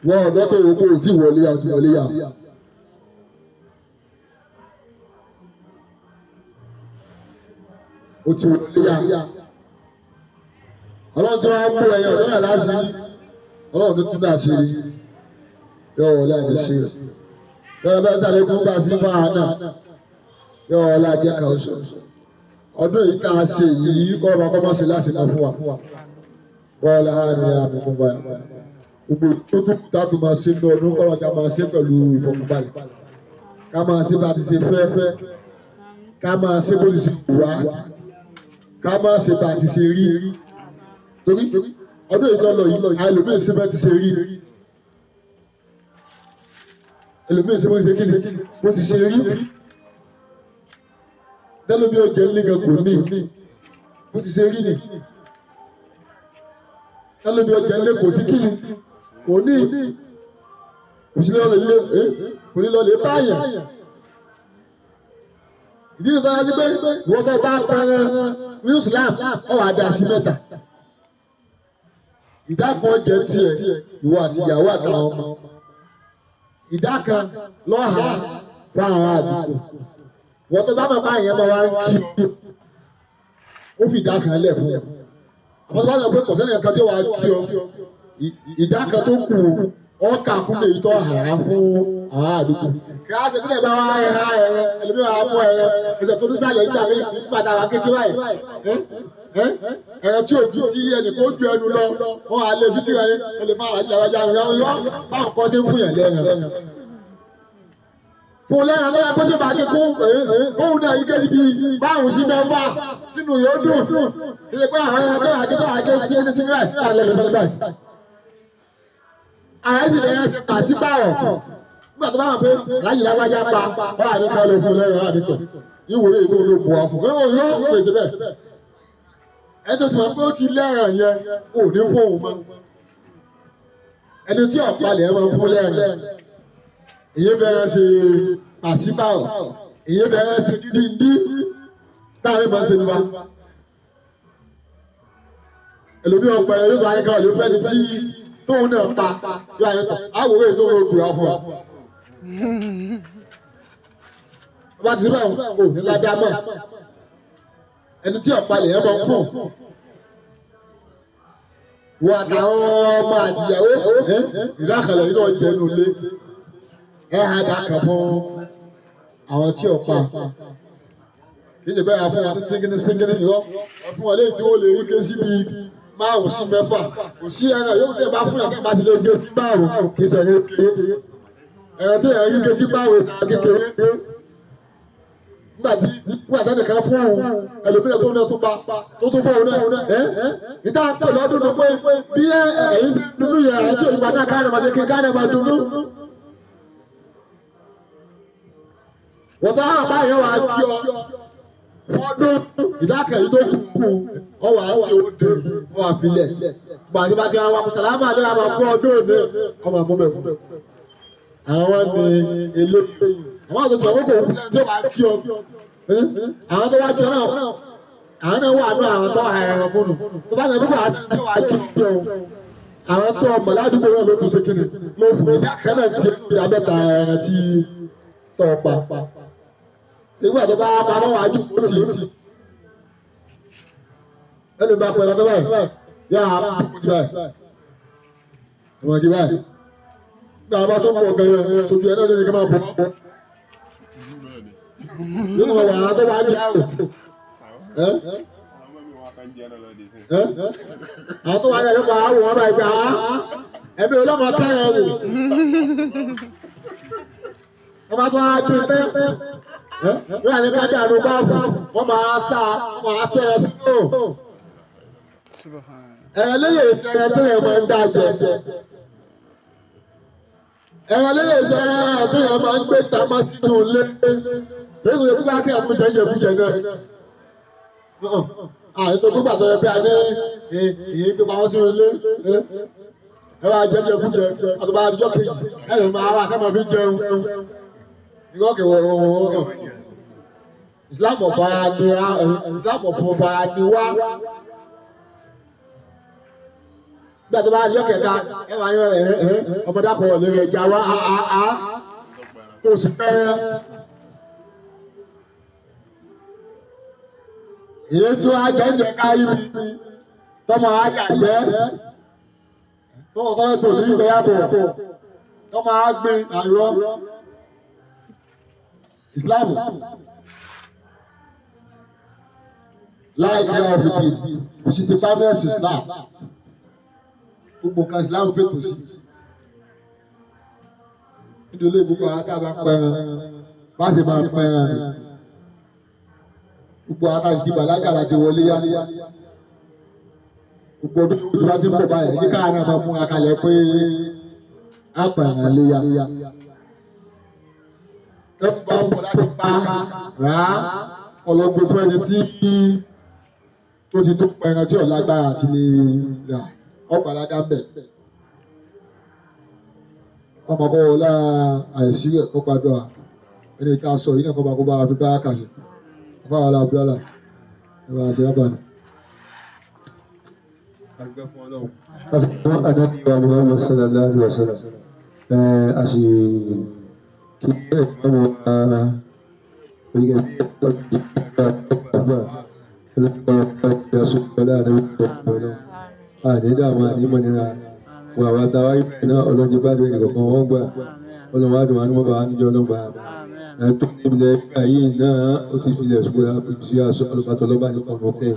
wọ́n ọ̀dọ́ tó wò kó o tí wọlé yà tí wọlé yà. o ti wọlé yà. ọlọ́run tí wọ́n á mú ẹ̀yẹ ọ̀dọ́ yà láti ọlọ́run tó tún náà ṣe yọ wọlé àti ṣe rẹ̀. yọ̀ọ́ bẹ́ẹ̀ sáré kún bá sí fún àná yọ wọlé àjẹ́ kan oṣù. ọdún yìí tá a ṣe yìí kọ́ ọba kọ́ mọ́ ṣe lásìkò fún wa. Kọ́lá ni àmì fún wa. Gbogbo tó tó dátú máa ṣe ní ọdún kọ́lá ká máa ṣe pẹ̀lú ìfọ̀kànbalẹ̀. Ká máa ṣe bá ti ṣe fẹ́ẹ́fẹ́. Ká máa ṣe bó ti ṣe wá. Ká máa ṣe bá ti ṣe rí. Torí ọdún ìjọ lọ yìí àìlòmíì ṣe bá ti ṣe rí. Ẹlòmíì ṣe bó ti ṣe kíni bó ti ṣe rí. Dẹ́lómi ọjà ńlẹ́gàn kò ní bó ti ṣe rí ni. Dẹ́lómi ọjà ńlẹ́ kò sí kíni kò ní kò ní lọ lè báyà. Ìdí nìkan yá sí pé ìwọ́n tó bá pẹ́rẹ́ ní Islam ọ̀ wá dá sí mẹ́ta. Ìdá kan jẹ́ tiẹ̀ ìwọ àti ìyàwó àtàwọn ọmọ. Ìdá kan lọ́hàá fún àwọn àdúgbò. Wọ́n tó bá bàbá yẹn máa wá ń kí ó fi ìdá kan lẹ̀ fún ẹ. Àwọn tó bá lọ pé kò sẹ́ni ẹ̀ka tí wàá kí ọ ìdá kan tó kù ọkà kún lè tọ́ àrà fún àwọn àdúgbò. Kí á ṣe kílẹ̀ bá wá ẹ̀rá ẹ̀rẹ́ ẹlòmíì wàá mú ẹ̀rẹ́ ẹsẹ̀ tó ní sàlẹ̀ nígbà mí nígbà tá a wá kékeré báyìí. Ẹ̀rẹ́ tí òjú tí ẹnì kó ju ẹnu lọ wọ́n á lé sí tìrẹ ní ẹlẹ́ fún àwọn àjàràjà rẹ̀ yọ báwọn kọ́ sí fún yẹn lẹ́rìn. Fún lẹ́rìn lọ́yà kó sì bá kí kóhùn náà yíké síbi báwọn sí mẹ́fà sínú yóò dùn. Ilé pé àwọn ẹ̀rọ tó àgé sí ní sí rẹ̀ lẹ́nu báyìí. Ààrẹ sì lè ṣe pàṣípààrọ̀ nígbà tó bá wọn pé láyìí lágbájá pa wọ́n àní kọ́ ló fún lẹ́rìn àdìtọ̀ ìwòye ètò olóògùn wa fún yóò fèsì bẹ́ẹ̀. Ẹni tó ti mọ̀ pé ó ti lẹ́rìn yẹn ò ní fóun mọ́. Ẹni tí ọ̀pálẹ̀ ẹ̀ máa ń fún lẹ́rìn. Èyí fẹ́ràn ṣe pàṣípààrọ̀ èyí fẹ́ràn ṣe díndí táwọn máa ń ṣe ní wa. Ẹlòmíì ọ̀pọ̀ ẹ̀rọ yóò bá ayé kan ló fẹ́ni tí tóun náà pa yóò àyẹ̀tọ̀ àwòrán èyí tó ń gbé wá fún wa. Ọba ti bá ò ní ládàá mọ́ ẹni tí ọ̀pá lè yẹn mọ́ fún wọ àtàwọn ọmọ àtìyàwó ìdákàlẹ̀ nínú ọjà inú ilé ha dàkà fún àwọn tí ọ̀pá kì í ṣe bẹ́ẹ̀ fún wa ní síngíní ìwọ́ fún wa léyìí tí wọ́n lè rí ké síbi 5 sí 6 kò sí ẹran yóò tẹ̀ bá fún yàtọ̀ bá ti lè gé sí 5 kì í ṣe ẹran tí ẹran rí ké sí 5 kékeré nígbà tí nìkan fún òun ẹlòmíràn tó ń tó pa tó fún òun náà ìta pè lọ́dún tó pé bí ẹ̀yìn dúdú yẹn àti òyìnbá náà káàdì máa ṣe kí káàdì máa dúdú. wọ́n tó hàn báyìí wà á kí ọ fọ́dún ìdákẹ́yìn tó kù ọ wà á sí òde ọ wà filẹ̀ gbàdí bá ti wà sàlámà àdéhà máa fún ọdún òde ọ máa mú bẹ̀ fún bẹ̀. àwọn ni eléyìí àwọn àtúntò àwọn kò tí ó bá kí ọ àwọn tó bá jọ náà àwọn náà wà ní àwọn tó ha ẹran fóònù tó bá yẹ kó wà kí ọ àwọn tó ọmọ ládùúgbò náà ló tún ṣe kíni ló fún mi kánà tí abẹ́ta ẹran tí tọ́ pa ìgbà tó bá pa lọ́wọ́ àdúgbò tì ẹni bá pẹ̀lú ọdún báyìí yóò àwọn àkókò báyìí ìwọ̀n kí báyìí gbà bá tó ń pọ̀ gẹ̀yẹ̀ sojú ẹ̀ náà ló ní ká máa bọ̀ yóò wọ àwọn tó wà ní àwò àwọn tó wà ní ẹ̀yọ́ àwò wọn báyìí gbà ẹbí ọlọ́mọ kẹrin wò wọ́n bá tó wá bí pẹ́ yóò wà ní ká dànù bá fún wọn máa sá wọn máa ṣẹlẹ̀ sí tó ẹ̀rọ lóye ìfẹ́ tó yẹ máa ń dá jẹ ẹ̀rọ lóye ìfẹ́ tó yẹ máa ń gbé tamọ́ sínú ilé. Èyí kò bá kí àwọn jẹjẹ fúnjẹ náà. Àìtó gbígbà tó yẹ pé a ní èyí tó pamọ́ sínú ilé. Ẹ bá jẹjẹ fúnjẹ, àtọ́ba àdìjọ́ kejì, ẹ lè máa wá kẹ́mọ̀ fi jẹun. Ìgbọ́ kì wọ́n Islam ọ̀fara ni wá. Islam ọ̀fara ni wá. Nígbà tó bá àdìjọ́ kẹta, ẹ máa ní ọmọdé àkọ́wọ̀ lórí ẹja wá. Kò sí pẹ́ẹ́. Èyí tó ajẹ́jẹ́ káyí mi tọmọ ajẹ́ tọmọ tọ́lá tó ní ìgbẹ́ yàtọ̀ tọmọ agbé àìrọ́ Islam láì ní ọ̀fìkì kò sì ti fábíẹ́sì Islam gbogbo kan Islam fètò sí nítorí gbogbo àwọn akáàbá pẹ́ẹ́rẹ́ bá ṣe máa pẹ́ẹ́rẹ́ gbogbo akáàbá ti bàlágà láti wọlé yá gbogbo ọdún tó bá ti ń bọ̀ báyìí ní káàárọ̀ máa mú akalẹ̀ pé apẹ̀rẹ̀ léyà. ẹ bá wọn láti pa rà á ọlọ́gbẹ́ fún ẹni tí tó ti tó pẹ̀rẹ̀ tí ọ̀lágbára àti lè rà ọ̀pọ̀ aládá bẹ̀. ọmọ kọ́ wọlé àìsí rẹ̀ kó padà ẹni tá a sọ yìí náà kọ́ bá kó bá a fi bá a kà sí. ọ̀pọ̀ àwọn aláàbíọ́lá ẹ bá a ṣe rábà ní. Anabi wa Muhammad sallallahu alaihi wasallam asi kita berikan ya supaya ada dama ni mana wa wa tawai na olon jibadu ni ko won gba olon wa do an mo ba ni jo lon gba to ile ayi na o ti fi le sukura si aso albatoloba ni ko ke